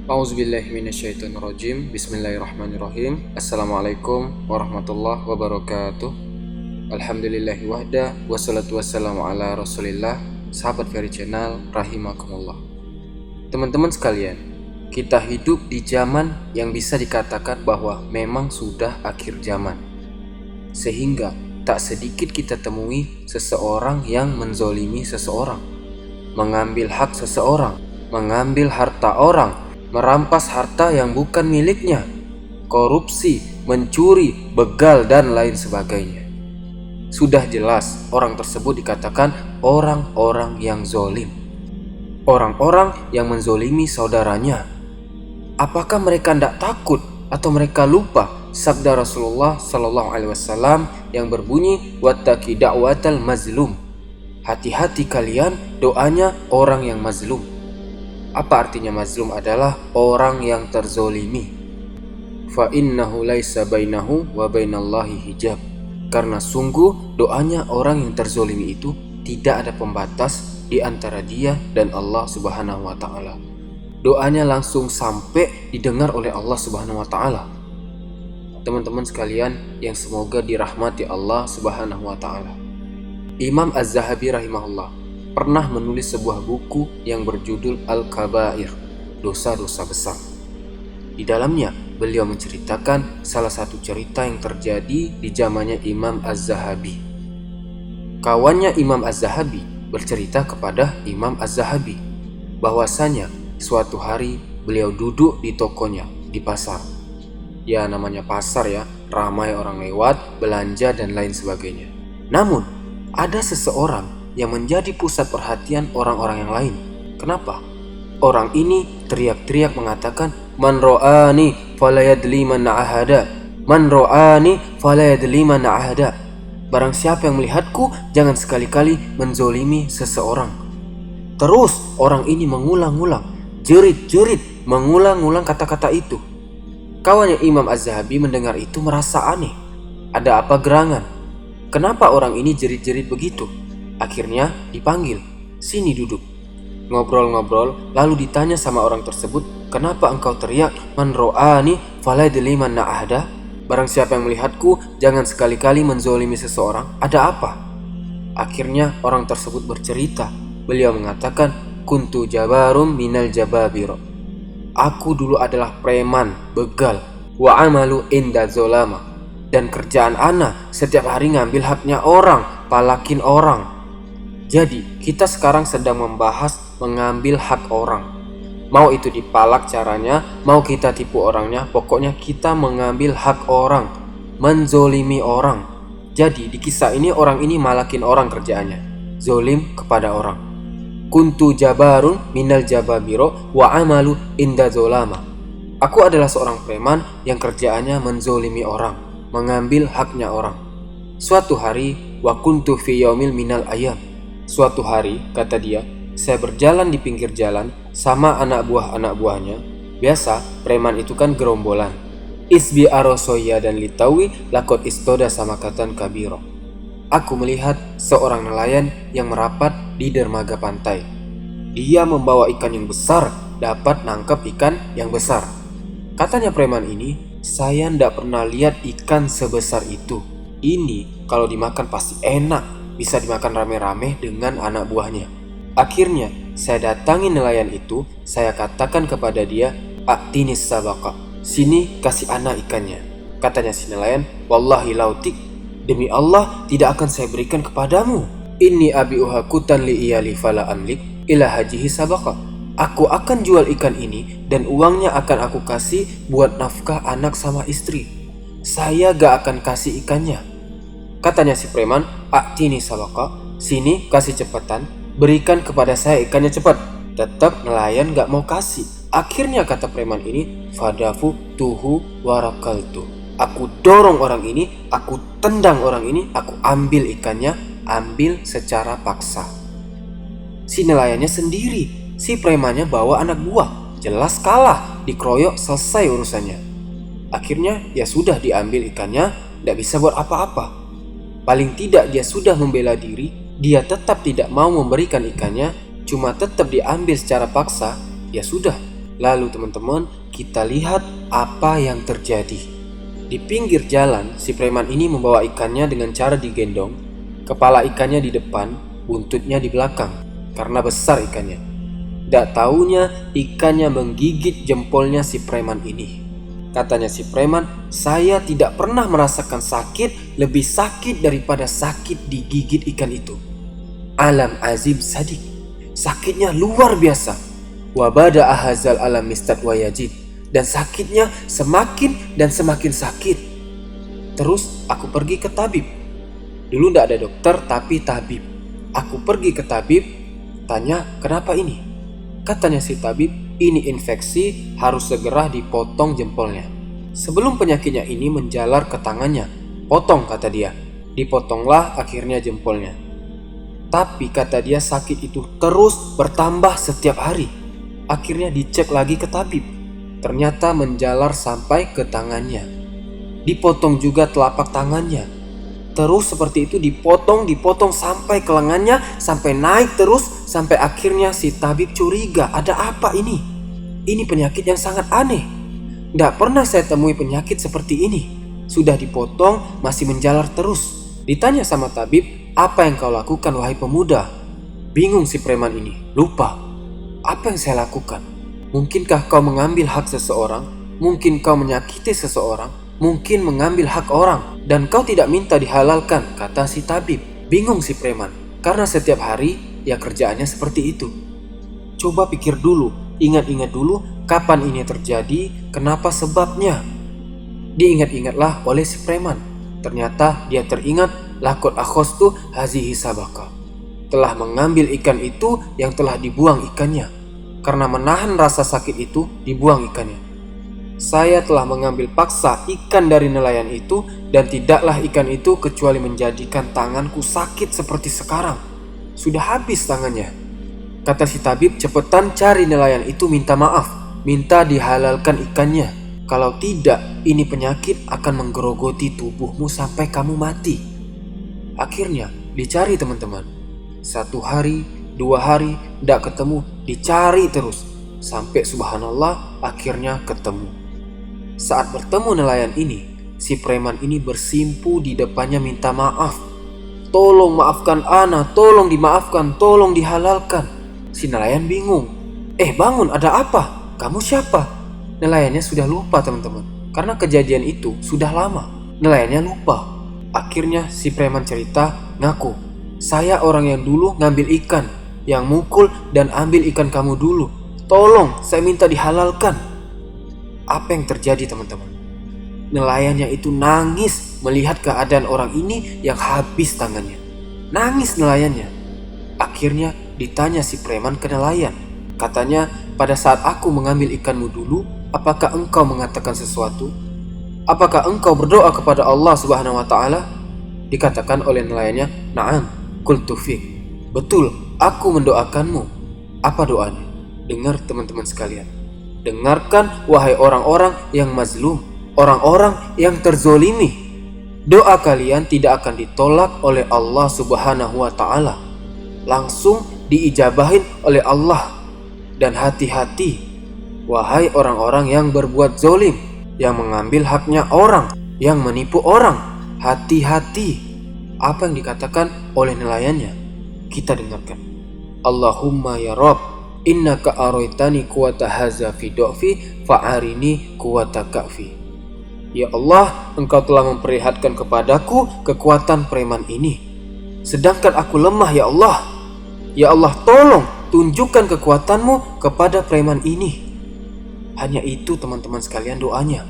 A'udzubillahiminasyaitonirrajim. Bismillahirrahmanirrahim. Assalamualaikum warahmatullahi wabarakatuh. Alhamdulillahi wahda, wassalatu wassalamu ala rasulillah. Sahabat Ferry Channel, rahimakumullah. Teman-teman sekalian, kita hidup di zaman yang bisa dikatakan bahwa memang sudah akhir zaman, sehingga tak sedikit kita temui seseorang yang menzolimi seseorang, mengambil hak seseorang, mengambil harta orang, merampas harta yang bukan miliknya, korupsi, mencuri, begal, dan lain sebagainya. Sudah jelas orang tersebut dikatakan orang-orang yang zolim, orang-orang yang menzolimi saudaranya. Apakah mereka tidak takut atau mereka lupa sabda Rasulullah Sallallahu Alaihi Wasallam yang berbunyi wattaqi da'watal mazlum, hati-hati kalian doanya orang yang mazlum. Apa artinya mazlum? Adalah orang yang terzolimi. Fa innahu laisa bainahu wa bainallahi hijab. Karena sungguh doanya orang yang terzolimi itu tidak ada pembatas di antara dia dan Allah Subhanahu wa taala. Doanya langsung sampai didengar oleh Allah Subhanahu wa taala. Teman-teman sekalian yang semoga dirahmati Allah Subhanahu wa taala. Imam Az-Zahabi rahimahullah pernah menulis sebuah buku yang berjudul Al-Kabair, dosa-dosa besar. Di dalamnya beliau menceritakan salah satu cerita yang terjadi di zamannya Imam Az-Zahabi. Kawannya Imam Az-Zahabi bercerita kepada Imam Az-Zahabi bahwasanya suatu hari beliau duduk di tokonya di pasar. Ya, namanya pasar ya, ramai orang lewat, belanja dan lain sebagainya. Namun ada seseorang yang menjadi pusat perhatian orang-orang yang lain. Kenapa? Orang ini teriak-teriak mengatakan, "Man ra'ani fala yadli man ahada. Man ra'ani fala yadli man ahada." Barang siapa yang melihatku, jangan sekali-kali menzolimi seseorang. Terus orang ini mengulang-ulang, jerit-jerit, mengulang-ulang kata-kata itu. Kawannya Imam Az-Zahabi mendengar itu merasa aneh. Ada apa gerangan? Kenapa orang ini jerit-jerit begitu? Akhirnya dipanggil, "Sini duduk." Ngobrol-ngobrol, lalu ditanya sama orang tersebut, "Kenapa engkau teriak man ro'ani fala yadli man ahada? Barang siapa yang melihatku, jangan sekali-kali menzolimi seseorang. Ada apa?" Akhirnya orang tersebut bercerita. Beliau mengatakan, "Kuntu jabarum minal jababiro." Aku dulu adalah preman, begal, wa amalu inda zolama. Dan kerjaan ana setiap hari ngambil haknya orang, palakin orang. Jadi kita sekarang sedang membahas mengambil hak orang. Mau itu dipalak caranya, mau kita tipu orangnya, pokoknya kita mengambil hak orang, menzolimi orang. Jadi di kisah ini orang ini malakin orang kerjaannya, zolim kepada orang. Kuntu jabarun minal jababiro wa amalu inda zolama. Aku adalah seorang preman yang kerjaannya menzolimi orang, mengambil haknya orang. Suatu hari, wa kuntu fi yaumil minal ayam. Suatu hari, kata dia, saya berjalan di pinggir jalan sama anak buahnya. Biasa, preman itu kan gerombolan. Isbi arosoya dan litawi lakot istoda sama katan kabiro. Aku melihat seorang nelayan yang merapat di dermaga pantai. Dia membawa ikan yang besar, dapat nangkep ikan yang besar. Katanya preman ini, saya ndak pernah lihat ikan sebesar itu. Ini kalau dimakan pasti enak. Bisa dimakan rame-rame dengan anak buahnya. Akhirnya saya datangi nelayan itu. Saya katakan kepada dia, "Atinis sabaka, sini kasih anak ikannya." Katanya si nelayan, "Wallahi lautik, demi Allah tidak akan saya berikan kepadamu. Inni abiuhakutan li iyali fala amlik ila hajihi sabaka." Aku akan jual ikan ini dan uangnya akan aku kasih buat nafkah anak sama istri. Saya gak akan kasih ikannya. Katanya si preman, "Atini sabaka, sini kasih cepetan, berikan kepada saya ikannya cepat." Tetap nelayan gak mau kasih. Akhirnya kata preman ini, "Fadafu tuhu warakaltu." Aku dorong orang ini, aku tendang orang ini, aku ambil ikannya, ambil secara paksa. Si nelayannya sendiri, si premannya bawa anak buah. Jelas kalah, dikeroyok, selesai urusannya. Akhirnya ya sudah diambil ikannya, gak bisa buat apa-apa. Paling tidak dia sudah membela diri, dia tetap tidak mau memberikan ikannya, cuma tetap diambil secara paksa. Ya sudah, Lalu teman-teman, kita lihat apa yang terjadi. Di pinggir jalan, si preman ini membawa ikannya dengan cara digendong. Kepala ikannya di depan, buntutnya di belakang, karena besar ikannya. Tak taunya ikannya menggigit jempolnya si preman ini. Katanya si preman, saya tidak pernah merasakan sakit lebih sakit daripada sakit digigit ikan itu. Alam azim sadik, sakitnya luar biasa. Wabada ahazal alam mistad wayajid, dan sakitnya semakin dan semakin sakit. Terus aku pergi ke tabib. Dulu tidak ada dokter tapi tabib. Aku pergi ke tabib, tanya kenapa ini. Katanya si tabib, ini infeksi, harus segera dipotong jempolnya. Sebelum penyakitnya ini menjalar ke tangannya, potong kata dia. Dipotonglah akhirnya jempolnya. Tapi kata dia sakit itu terus bertambah setiap hari. Akhirnya dicek lagi ke tabib. Ternyata menjalar sampai ke tangannya. Dipotong juga telapak tangannya. Terus seperti itu dipotong sampai ke lengannya, sampai naik terus, sampai akhirnya si tabib curiga, ada apa ini? Ini penyakit yang sangat aneh. Tidak pernah saya temui penyakit seperti ini. Sudah dipotong, masih menjalar terus. Ditanya sama tabib, apa yang kau lakukan wahai pemuda? Bingung si preman ini, lupa. Apa yang saya lakukan? Mungkinkah kau mengambil hak seseorang? Mungkin kau menyakiti seseorang? Mungkin mengambil hak orang dan kau tidak minta dihalalkan, kata si tabib. Bingung si preman, karena setiap hari ya kerjaannya seperti itu. Coba pikir dulu, ingat-ingat dulu kapan ini terjadi, kenapa sebabnya. Diingat-ingatlah oleh si preman. Ternyata dia teringat, lakot akhostu hazihi sabaka. Telah mengambil ikan itu yang telah dibuang ikannya. Karena menahan rasa sakit itu, dibuang ikannya. Saya telah mengambil paksa ikan dari nelayan itu, dan tidaklah ikan itu kecuali menjadikan tanganku sakit seperti sekarang. Sudah habis tangannya. Kata si tabib, cepetan cari nelayan itu, minta maaf, minta dihalalkan ikannya. Kalau tidak, ini penyakit akan menggerogoti tubuhmu sampai kamu mati. Akhirnya dicari teman-teman. 1 hari, 2 hari, tidak ketemu, dicari terus. Sampai subhanallah akhirnya ketemu. Saat bertemu nelayan ini, si preman ini bersimpu di depannya minta maaf. Tolong maafkan ana, tolong dimaafkan, tolong dihalalkan. Si nelayan bingung. Bangun, ada apa? Kamu siapa? Nelayannya sudah lupa teman-teman. Karena kejadian itu sudah lama. Nelayannya lupa. Akhirnya si preman cerita, ngaku. Saya orang yang dulu ngambil ikan, yang mukul dan ambil ikan kamu dulu. Tolong, saya minta dihalalkan. Apa yang terjadi teman-teman? Nelayannya itu nangis melihat keadaan orang ini yang habis tangannya. Nangis nelayannya. Akhirnya ditanya si preman ke nelayan. Katanya, pada saat aku mengambil ikanmu dulu, apakah engkau mengatakan sesuatu? Apakah engkau berdoa kepada Allah Subhanahu wa Ta'ala? Dikatakan oleh nelayannya, na'am. Qultu fiik. Betul, aku mendoakanmu. Apa doanya? Dengar teman-teman sekalian. Dengarkan wahai orang-orang yang mazlum, orang-orang yang terzolimi. Doa kalian tidak akan ditolak oleh Allah Subhanahu wa Ta'ala. Langsung diijabahin oleh Allah. Dan hati-hati wahai orang-orang yang berbuat zolim, yang mengambil haknya orang, yang menipu orang. Hati-hati. Apa yang dikatakan oleh nelayannya? Kita dengarkan. Allahumma ya Rabb, innaka araitani quwata haza fi du'fi fa'arini quwata ka'fi. Ya Allah, engkau telah memperlihatkan kepadaku kekuatan preman ini, sedangkan aku lemah ya Allah. Ya Allah, tolong tunjukkan kekuatanmu kepada preman ini. Hanya itu teman-teman sekalian doanya.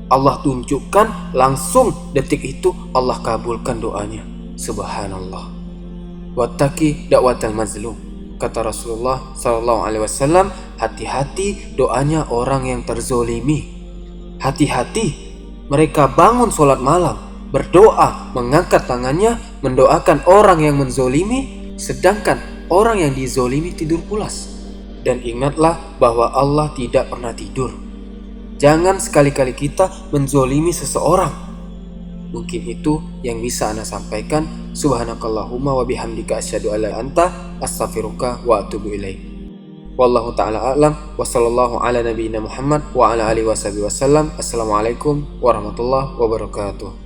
Allah tunjukkan, langsung detik itu Allah kabulkan doanya. Subhanallah. Wattaqi da'watal mazlum. Kata Rasulullah SAW, hati-hati doanya orang yang terzolimi. Hati-hati, mereka bangun sholat malam, berdoa, mengangkat tangannya, mendoakan orang yang menzolimi, sedangkan orang yang dizolimi tidur pulas. Dan ingatlah bahwa Allah tidak pernah tidur. Jangan sekali-kali kita menzolimi seseorang. Mungkin itu yang bisa Ana sampaikan. Subhanakallahumma wa bihamdika asyhadu alla anta astaghfiruka wa atubu ilaik. Wallahu ta'ala a'lam. Wa sallallahu ala nabiyyina Muhammad wa ala alihi wasallam. Assalamualaikum warahmatullahi wabarakatuh.